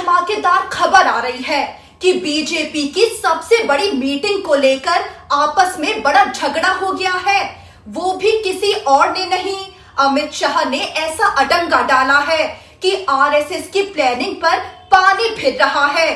धमाकेदार खबर आ रही है कि बीजेपी की सबसे बड़ी मीटिंग को लेकर आपस में बड़ा झगड़ा हो गया है। वो भी किसी और ने नहीं, अमित शाह ने ऐसा अडंगा डाला है कि आरएसएस की प्लानिंग पर पानी फिर रहा है।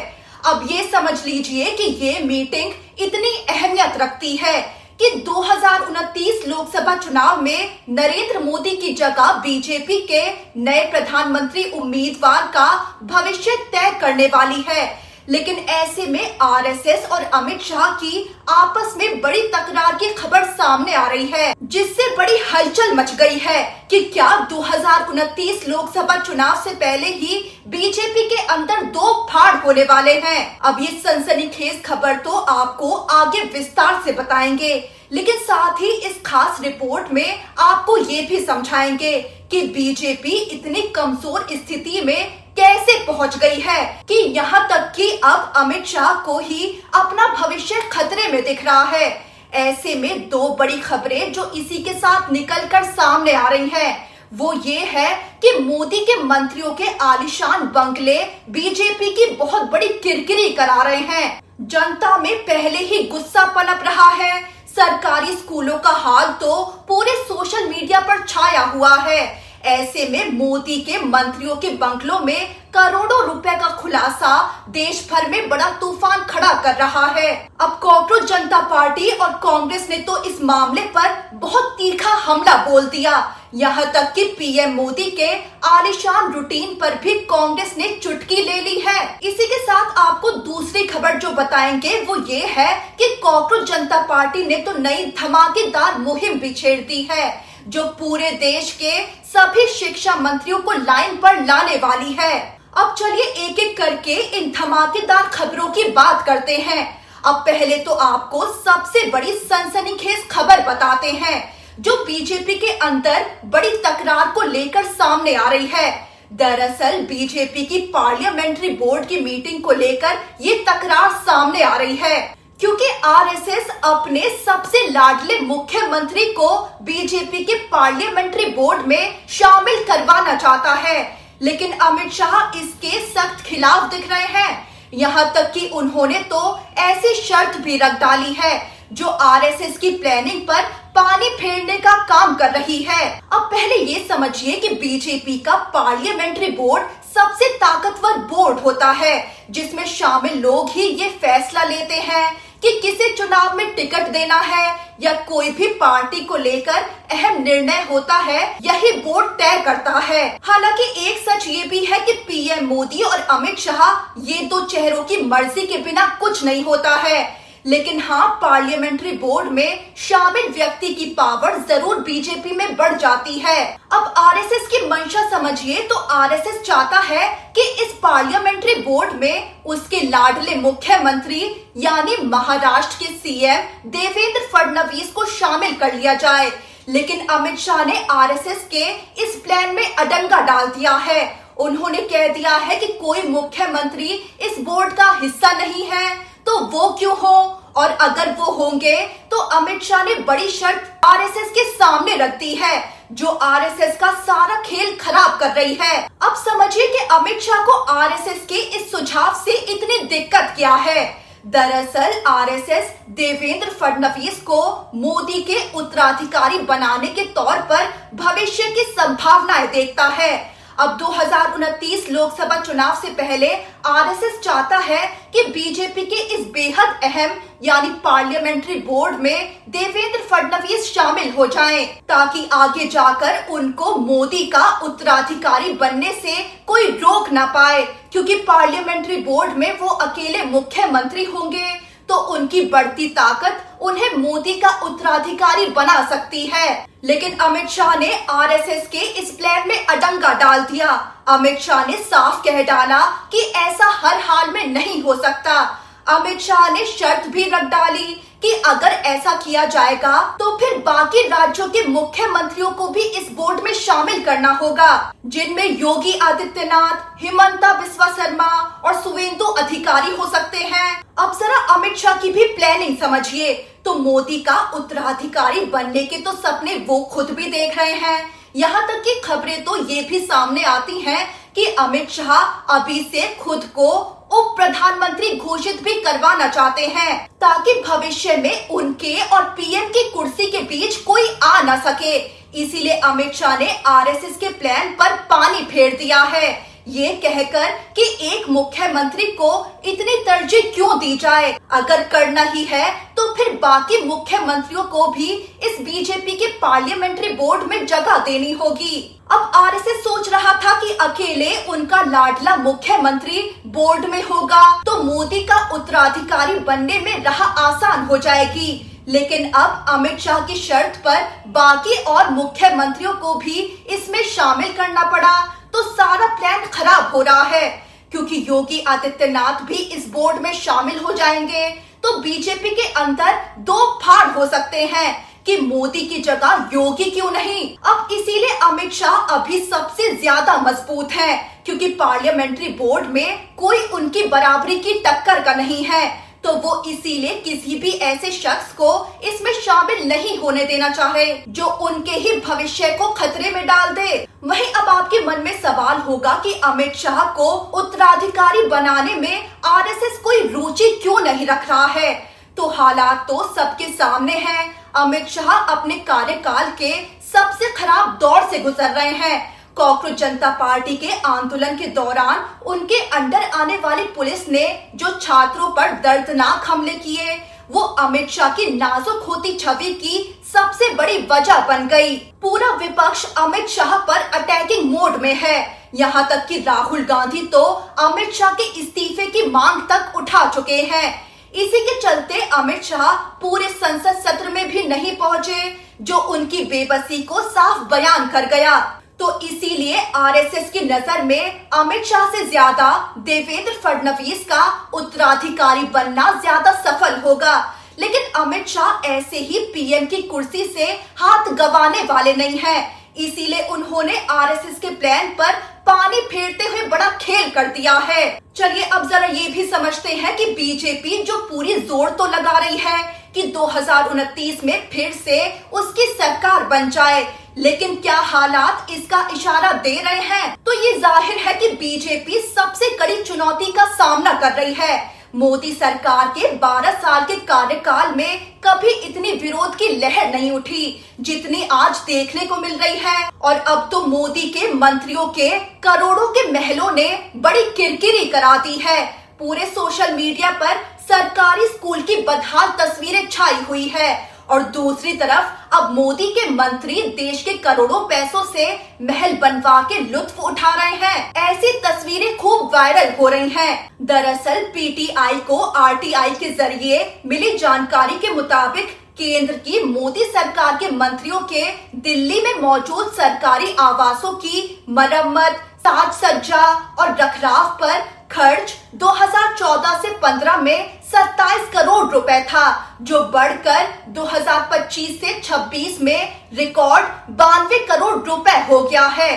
अब ये समझ लीजिए कि ये मीटिंग इतनी अहमियत रखती है कि 2029 लोकसभा चुनाव में नरेंद्र मोदी की जगह बीजेपी के नए प्रधानमंत्री उम्मीदवार का भविष्य तय करने वाली है। लेकिन ऐसे में आरएसएस और अमित शाह की आपस में बड़ी तकरार की खबर सामने आ रही है, जिससे बड़ी हलचल मच गई है कि क्या 2029 लोकसभा चुनाव से पहले ही बीजेपी के अंदर दो फाड़ होने वाले हैं। अब ये सनसनीखेज खबर तो आपको आगे विस्तार से बताएंगे, लेकिन साथ ही इस खास रिपोर्ट में आपको ये भी समझाएंगे कि बीजेपी इतनी कमजोर स्थिति में कैसे पहुंच गई है कि यहाँ तक कि अब अमित शाह को ही अपना भविष्य खतरे में दिख रहा है। ऐसे में दो बड़ी खबरें जो इसी के साथ निकलकर सामने आ रही हैं, वो ये है कि मोदी के मंत्रियों के आलीशान बंगले बीजेपी की बहुत बड़ी किरकिरी करा रहे हैं। जनता में पहले ही गुस्सा पनप रहा है। सरकारी स्कूलों का हाल तो पूरे सोशल मीडिया पर छाया हुआ है। ऐसे में मोदी के मंत्रियों के बंगलों में करोड़ों रुपए का खुलासा देश भर में बड़ा तूफान खड़ा कर रहा है। अब कॉकरोच जनता पार्टी और कांग्रेस ने तो इस मामले पर बहुत तीखा हमला बोल दिया। यहाँ तक कि पीएम मोदी के आलीशान रूटीन पर भी कांग्रेस ने चुटकी ले ली है। इसी के साथ आपको दूसरी खबर जो बताएंगे वो ये है कि कॉकरोच जनता पार्टी ने तो नई धमाकेदार मुहिम भी छेड़ दी है, जो पूरे देश के सभी शिक्षा मंत्रियों को लाइन पर लाने वाली है। अब चलिए एक एक करके इन धमाकेदार खबरों की बात करते हैं। अब पहले तो आपको सबसे बड़ी सनसनीखेज खबर बताते हैं, जो बीजेपी के अंदर बड़ी तकरार को लेकर सामने आ रही है। दरअसल बीजेपी की पार्लियामेंट्री बोर्ड की मीटिंग को लेकर ये तकरार सामने आ रही है, क्योंकि आरएसएस अपने सबसे लाडले मुख्यमंत्री को बीजेपी के पार्लियामेंट्री बोर्ड में शामिल करवाना चाहता है, लेकिन अमित शाह इसके सख्त खिलाफ दिख रहे हैं। यहाँ तक कि उन्होंने तो ऐसी शर्त भी रख डाली है जो आरएसएस की प्लानिंग पर पानी फेरने का काम कर रही है। अब पहले ये समझिए कि बीजेपी का पार्लियामेंट्री बोर्ड सबसे ताकतवर बोर्ड होता है, जिसमें शामिल लोग ही ये फैसला लेते हैं कि किसे चुनाव में टिकट देना है या कोई भी पार्टी को लेकर अहम निर्णय होता है, यही बोर्ड तय करता है। हालांकि एक सच ये भी है कि पीएम मोदी और अमित शाह ये दो चेहरों की मर्जी के बिना कुछ नहीं होता है, लेकिन हाँ, पार्लियामेंट्री बोर्ड में शामिल व्यक्ति की पावर जरूर बीजेपी में बढ़ जाती है। अब आरएसएस की मंशा समझिए तो आरएसएस चाहता है कि इस पार्लियामेंट्री बोर्ड में उसके लाडले मुख्यमंत्री यानी महाराष्ट्र के सीएम देवेंद्र फडणवीस को शामिल कर लिया जाए, लेकिन अमित शाह ने आरएसएस के इस प्लान में अडंगा डाल दिया है। उन्होंने कह दिया है कि कोई मुख्यमंत्री इस बोर्ड का हिस्सा नहीं है, तो वो क्यों हो, और अगर वो होंगे तो अमित शाह ने बड़ी शर्त आरएसएस के सामने रख दी है, जो आरएसएस का सारा खेल खराब कर रही है। अब समझिए कि अमित शाह को आरएसएस के इस सुझाव से इतनी दिक्कत क्या है। दरअसल आरएसएस देवेंद्र फडणवीस को मोदी के उत्तराधिकारी बनाने के तौर पर भविष्य की संभावनाएं देखता है। अब 2029 लोकसभा चुनाव से पहले आरएसएस चाहता है कि बीजेपी के इस बेहद अहम यानी पार्लियामेंट्री बोर्ड में देवेंद्र फडणवीस शामिल हो जाएं, ताकि आगे जाकर उनको मोदी का उत्तराधिकारी बनने से कोई रोक ना पाए, क्योंकि पार्लियामेंट्री बोर्ड में वो अकेले मुख्यमंत्री होंगे तो उनकी बढ़ती ताकत उन्हें मोदी का उत्तराधिकारी बना सकती है। लेकिन अमित शाह ने आरएसएस के इस प्लान में अडंगा डाल दिया। अमित शाह ने साफ कह डाला कि ऐसा हर हाल में नहीं हो सकता। अमित शाह ने शर्त भी रख डाली कि अगर ऐसा किया जाएगा तो फिर बाकी राज्यों के मुख्यमंत्रियों को भी इस बोर्ड में शामिल करना होगा, जिनमें योगी आदित्यनाथ, हिमंता बिस्वा शर्मा और सुवेंदु अधिकारी हो सकते हैं। अब जरा अमित शाह की भी प्लानिंग समझिए, तो मोदी का उत्तराधिकारी बनने के तो सपने वो खुद भी देख रहे हैं। यहाँ तक कि खबरें तो ये भी सामने आती हैं कि अमित शाह अभी से खुद को उप प्रधानमंत्री घोषित भी करवाना चाहते हैं, ताकि भविष्य में उनके और पीएम की कुर्सी के बीच कोई आ न सके। इसीलिए अमित शाह ने आरएसएस के प्लान पर पानी फेर दिया है, ये कहकर कि एक मुख्यमंत्री को इतनी तरजीह क्यों दी जाए। अगर करना ही है तो फिर बाकी मुख्यमंत्रियों को भी इस बीजेपी के पार्लियामेंट्री बोर्ड में जगह देनी होगी। अब आरएसएस सोच रहा था कि अकेले उनका लाडला मुख्यमंत्री बोर्ड में होगा तो मोदी का उत्तराधिकारी बनने में राह आसान हो जाएगी, लेकिन अब अमित शाह की शर्त पर बाकी और मुख्यमंत्रियों को भी इसमें शामिल करना पड़ा, तो सारा प्लान खराब हो रहा है। क्योंकि योगी आदित्यनाथ भी इस बोर्ड में शामिल हो जाएंगे तो बीजेपी के अंदर दो फाड़ हो सकते हैं कि मोदी की जगह योगी क्यों नहीं। अब इसीलिए अमित शाह अभी सबसे ज्यादा मजबूत हैं, क्योंकि पार्लियामेंट्री बोर्ड में कोई उनकी बराबरी की टक्कर का नहीं है, तो वो इसीलिए किसी भी ऐसे शख्स को इसमें शामिल नहीं होने देना चाहे जो उनके ही भविष्य को खतरे में डाल दे। वहीं अब आपके मन में सवाल होगा कि अमित शाह को उत्तराधिकारी बनाने में आरएसएस कोई रुचि क्यों नहीं रख रहा है। तो हालात तो सबके सामने हैं। अमित शाह अपने कार्यकाल के सबसे खराब दौर से गुजर रहे हैं। कॉकरोच जनता पार्टी के आंदोलन के दौरान उनके अंडर आने वाली पुलिस ने जो छात्रों पर दर्दनाक हमले किए, वो अमित शाह की नाजुक होती छवि की सबसे बड़ी वजह बन गई। पूरा विपक्ष अमित शाह पर अटैकिंग मोड में है। यहाँ तक कि राहुल गांधी तो अमित शाह के इस्तीफे की मांग तक उठा चुके हैं। इसी के चलते अमित शाह पूरे संसद सत्र में भी नहीं पहुंचे, जो उनकी बेबसी को साफ बयान कर गया। तो इसीलिए आरएसएस की नजर में अमित शाह से ज्यादा देवेंद्र फडणवीस का उत्तराधिकारी बनना ज्यादा सफल होगा। लेकिन अमित शाह ऐसे ही पीएम की कुर्सी से हाथ गंवाने वाले नहीं हैं। इसीलिए उन्होंने आरएसएस के प्लान पर पानी फेरते हुए बड़ा खेल कर दिया है। चलिए अब जरा ये भी समझते हैं कि बीजेपी जो पूरी जोर तो लगा रही है कि 2029 में फिर से उसकी सरकार बन जाए, लेकिन क्या हालात इसका इशारा दे रहे हैं। तो ये जाहिर है कि बीजेपी सबसे कड़ी चुनौती का सामना कर रही है। मोदी सरकार के 12 साल के कार्यकाल में कभी इतनी विरोध की लहर नहीं उठी जितनी आज देखने को मिल रही है। और अब तो मोदी के मंत्रियों के करोड़ों के महलों ने बड़ी किरकिरी करा दी है। पूरे सोशल मीडिया पर सरकारी स्कूल की बदहाल तस्वीरें छाई हुई है और दूसरी तरफ अब मोदी के मंत्री देश के करोड़ों पैसों से महल बनवा के लुत्फ उठा रहे हैं। ऐसी तस्वीरें खूब वायरल हो रही हैं। दरअसल पीटीआई को आरटीआई के जरिए मिली जानकारी के मुताबिक केंद्र की मोदी सरकार के मंत्रियों के दिल्ली में मौजूद सरकारी आवासों की मरम्मत, साज सज्जा और रखरखाव पर खर्च 2014 से 15 में 27 करोड़ रुपए था, जो बढ़कर 2025 से 26 में रिकॉर्ड 92 करोड़ रुपए हो गया है।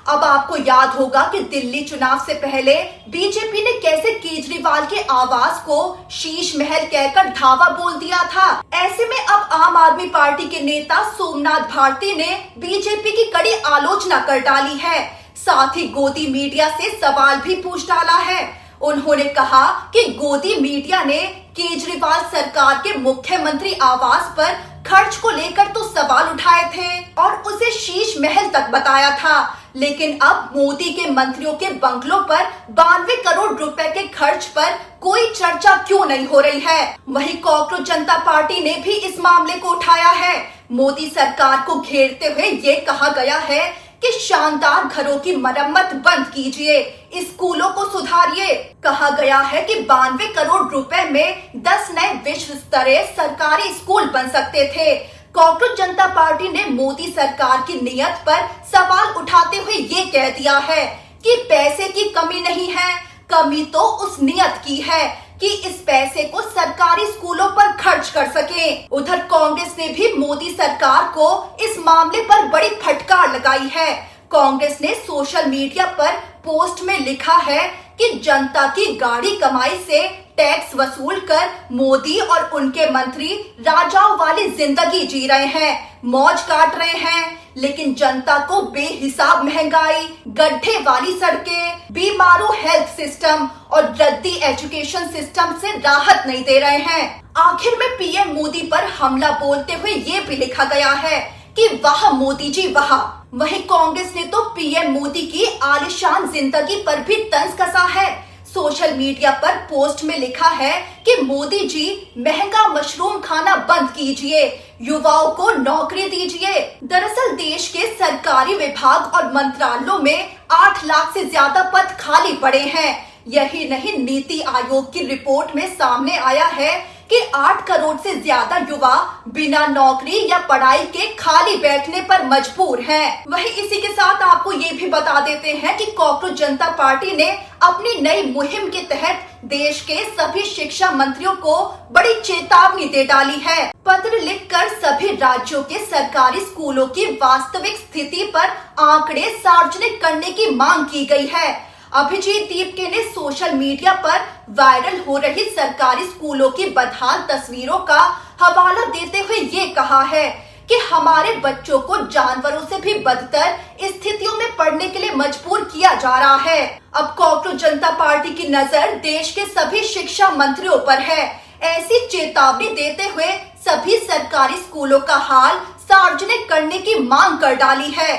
अब आपको याद होगा कि दिल्ली चुनाव से पहले बीजेपी ने कैसे केजरीवाल के आवास को शीश महल कहकर धावा बोल दिया था। ऐसे में अब आम आदमी पार्टी के नेता सोमनाथ भारती ने बीजेपी की कड़ी आलोचना कर डाली है। साथ ही गोदी मीडिया से सवाल भी पूछ डाला है। उन्होंने कहा कि गोदी मीडिया ने केजरीवाल सरकार के मुख्यमंत्री आवास पर खर्च को लेकर तो सवाल उठाए थे और उसे शीश महल तक बताया था, लेकिन अब मोदी के मंत्रियों के बंगलों पर 92 करोड़ रुपए के खर्च पर कोई चर्चा क्यों नहीं हो रही है। वहीं कॉकरोच जनता पार्टी ने भी इस मामले को उठाया है। मोदी सरकार को घेरते हुए ये कहा गया है कि शानदार घरों की मरम्मत बंद कीजिए, स्कूलों को सुधारिए। कहा गया है कि 92 करोड़ रुपए में 10 नए विश्व स्तरीय सरकारी स्कूल बन सकते थे। कॉकरोच जनता पार्टी ने मोदी सरकार की नीयत पर सवाल उठाते हुए ये कह दिया है कि पैसे की कमी नहीं है, कमी तो उस नीयत की है कि इस पैसे को सरकारी स्कूलों पर खर्च कर सकें। उधर कांग्रेस ने भी मोदी सरकार को इस मामले पर बड़ी फटकार लगाई है। कांग्रेस ने सोशल मीडिया पर पोस्ट में लिखा है कि जनता की गाढ़ी कमाई से टैक्स वसूल कर मोदी और उनके मंत्री राजाओं वाली जिंदगी जी रहे हैं, मौज काट रहे हैं, लेकिन जनता को बेहिसाब महंगाई, गड्ढे वाली सड़कें, बीमारू हेल्थ सिस्टम और रद्दी एजुकेशन सिस्टम से राहत नहीं दे रहे हैं। आखिर में पीएम मोदी पर हमला बोलते हुए ये भी लिखा गया है कि वाह मोदी जी वाह। वहीं कांग्रेस ने तो पीएम मोदी की आलीशान जिंदगी पर भी तंज कसा है। सोशल मीडिया पर पोस्ट में लिखा है कि मोदी जी महंगा मशरूम खाना बंद कीजिए, युवाओं को नौकरी दीजिए। दरअसल देश के सरकारी विभाग और मंत्रालयों में 8 लाख से ज्यादा पद खाली पड़े हैं। यही नहीं, नीति आयोग की रिपोर्ट में सामने आया है कि 8 करोड़ से ज्यादा युवा बिना नौकरी या पढ़ाई के खाली बैठने पर मजबूर हैं। वहीं इसी के साथ आपको ये भी बता देते हैं कि कॉकरोच जनता पार्टी ने अपनी नई मुहिम के तहत देश के सभी शिक्षा मंत्रियों को बड़ी चेतावनी दे डाली है। पत्र लिखकर सभी राज्यों के सरकारी स्कूलों की वास्तविक स्थिति पर आंकड़े सार्वजनिक करने की मांग की गई है। अभिजीत दीपके ने सोशल मीडिया पर वायरल हो रही सरकारी स्कूलों की बदहाल तस्वीरों का हवाला देते हुए ये कहा है कि हमारे बच्चों को जानवरों से भी बदतर स्थितियों में पढ़ने के लिए मजबूर किया जा रहा है। अब कॉकरोच जनता पार्टी की नजर देश के सभी शिक्षा मंत्रियों पर है। ऐसी चेतावनी देते हुए सभी सरकारी स्कूलों का हाल सार्वजनिक करने की मांग कर डाली है।